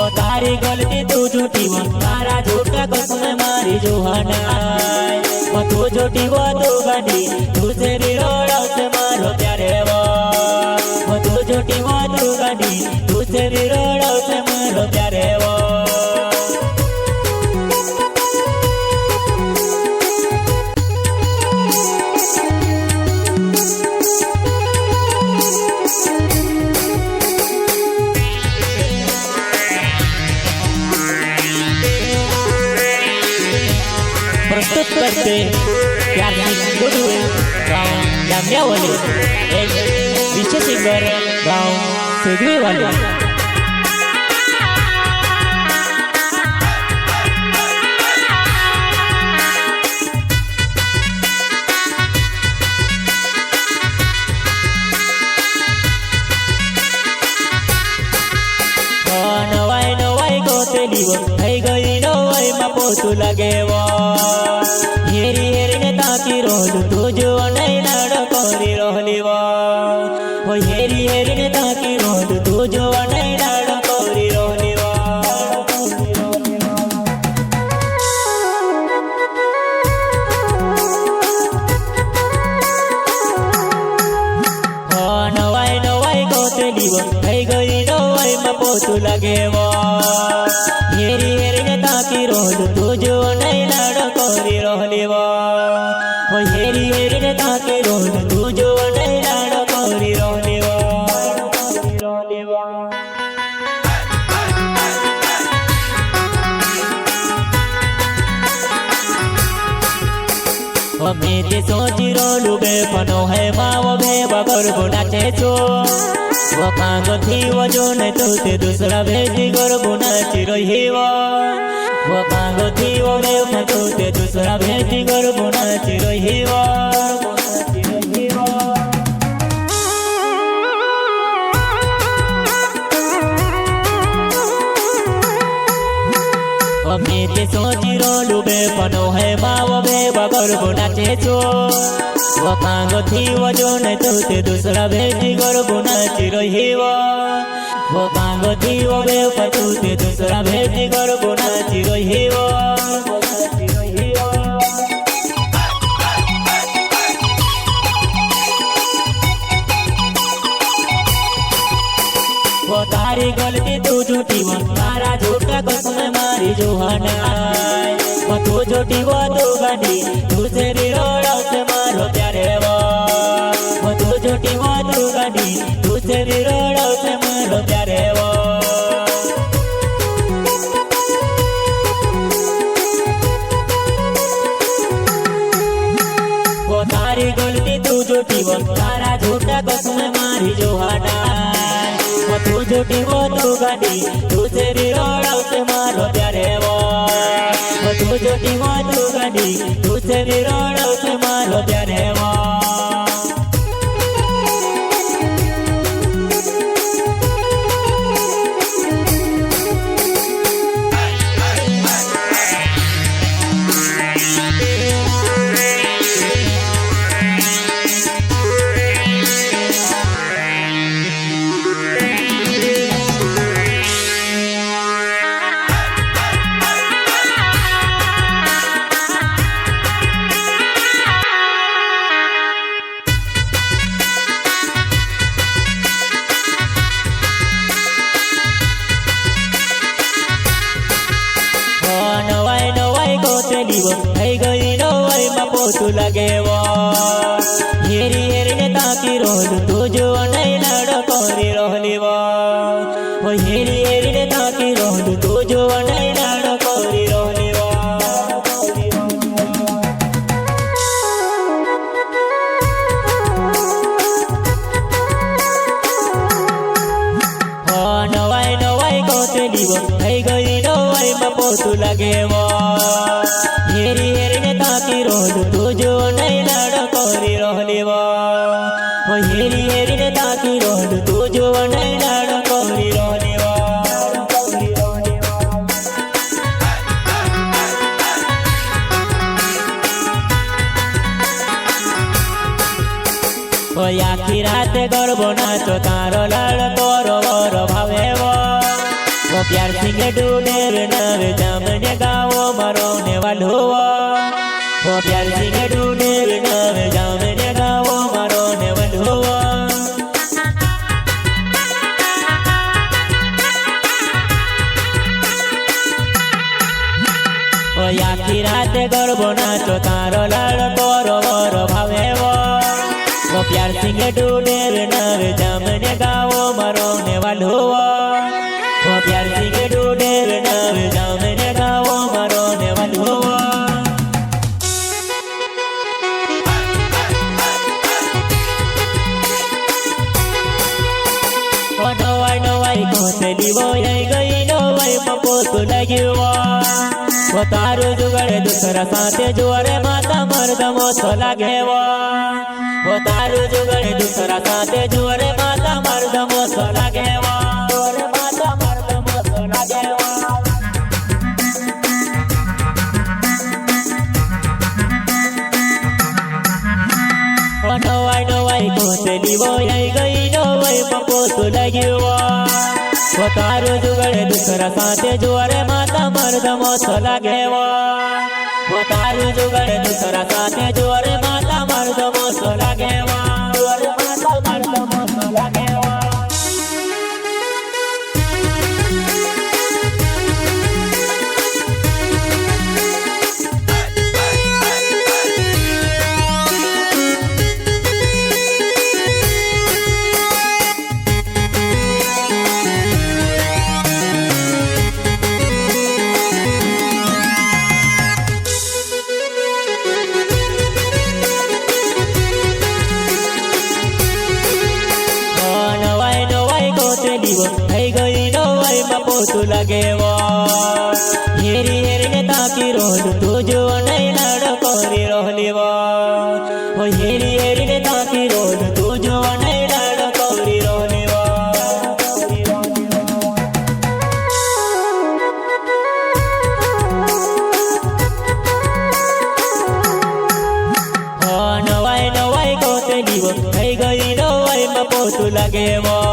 वो तारी गलती तू झूठी वो तारा झूठा कसम मारी जोहाना वो तू झूठी वो तू गंदी तुझे रोड़ा से मारो प्यारे वो तू झूठी वो तू गंदी तुझे रोड़ा से मारो प्यारे वो प्रस्तुत करते प्यार की गुरु गाँव जामिया वाले एक विशेष सिंगर गाँव सेगवी वाले नवाई नवाई गोतेली वो थई गई नवाई मापो तू लगे वो हेरी हेरी ने ताकी रोल तुझो नहीं नाड़ कोरी रोली वो हेरी हेरी ने ताकी रोल तुझो नहीं नाड़ कोरी रोली वो नवाई नवाई गोतेली वो थई गई नवाई मापो तू लगे वो हेरी हेरी ने ताकी रोल तुझो नहीं नाड़ कोरी रोली वो हेरी हेरी ने ताकी रोल तुझो नहीं नाड़ कोरी रोली वो मेरे सोची रोलू बे पनो है माँ बे बगर बुना चेचो वो कांगो थी वो जो ने तुझे दूसरा भेजी गोर बुना चिरो ही वो कांगो थी वो बे तुझे दूसरा भेजी गोर बुना चिरो ही मेरे सोची रोलू बे पनो है माँ बे बगर बुना चेचो वो कांगो थी वो जो ने तुझे दूसरा भेजी गोर बुना चिरो ही वो कांगो थी वो बे तुझे दूसरा भेजी गोर बुना चिरो ही वो तारी गलती तू झूठी वो तारा झूठा कसम मारी जोहाना वो तू झूठी वो तू गंदी तुझे रोड़ा से मारो प्यारे वो तू झूठी वो तू गंदी तुझे रोड़ा से मारो प्यारे वो तारी गलती तू झूठी वो तारा झूठा कसम मारी जोहाना वो तू झूठी वो तू गंदी तुझे रोड़ा से मारो प्यारे वो तू झूठी वो तू गंदी तुझे रोड़ा से मारो प्यारे वो नवाई नवाई गोतेली वो थई गई नवाई मापो तू लगे वो हेरी हेरी ने ताकी रोल तुझो नहीं नाड़ कोरी रोली वो हेरी हेरी ने ताकी रोल तुझो नहीं नाड़ कोरी रोली वो नवाई नवाई गोतेली वो थई गई नवाई मापो तू लगे वो हेरी हेरी ने ताकी रोल तुझो नहीं नाड़ कोरी रोली वो हेरी हेरी ने ताकी रोल तुझो नहीं नाड़ कोरी रोली वो आखी रात गरबो नाचो तारो लाड़ तोरो वर भावे वो प्यार सिंह डूडे नवे जामने गाओ मारो ने वालो प्यार सिंह डूडे नवे जामने गाओ मारो ने वालो आखी रात गरबो नाचो तारो लाड़को रोवर भावे प्यार सिंह डूडे नवे जामने गाओ मारो ने वालो प्यार सिंह डूडे नवे जामने गाओ मारो ने वालो नवाई नवाई कोसेली वो आई गई नवाई मपोत लगी वो तारू जुगड़े दूसरा साथे जुआरे माता मर्द मोसो लागे वो तारू जुगड़े दूसरा साथे जुआरे माता मर्द मोसो लागे वो माता मर्द मोसो लागे वो नवाई नवाई कोसेली वो आई गई नवाई मपोत लगी वो तारू जुगड़े दूसरा साथे जुआरे माता मर्द मोसो लागे वो तारू जुगड़े दूसरा साथे जुआरे माता मर्द मोसो लागे माता मर्द मोसो लागे पोतु लगे वो हेरी हेरी ने ताकी रोल तुझो नहीं लड़ कोरी रोली वो हेरी हेरी ने ताकी रोल तुझो नहीं लड़ कोरी रोली वो नवाई नवाई को तेली वो गई नवाई में पोतु लगे वो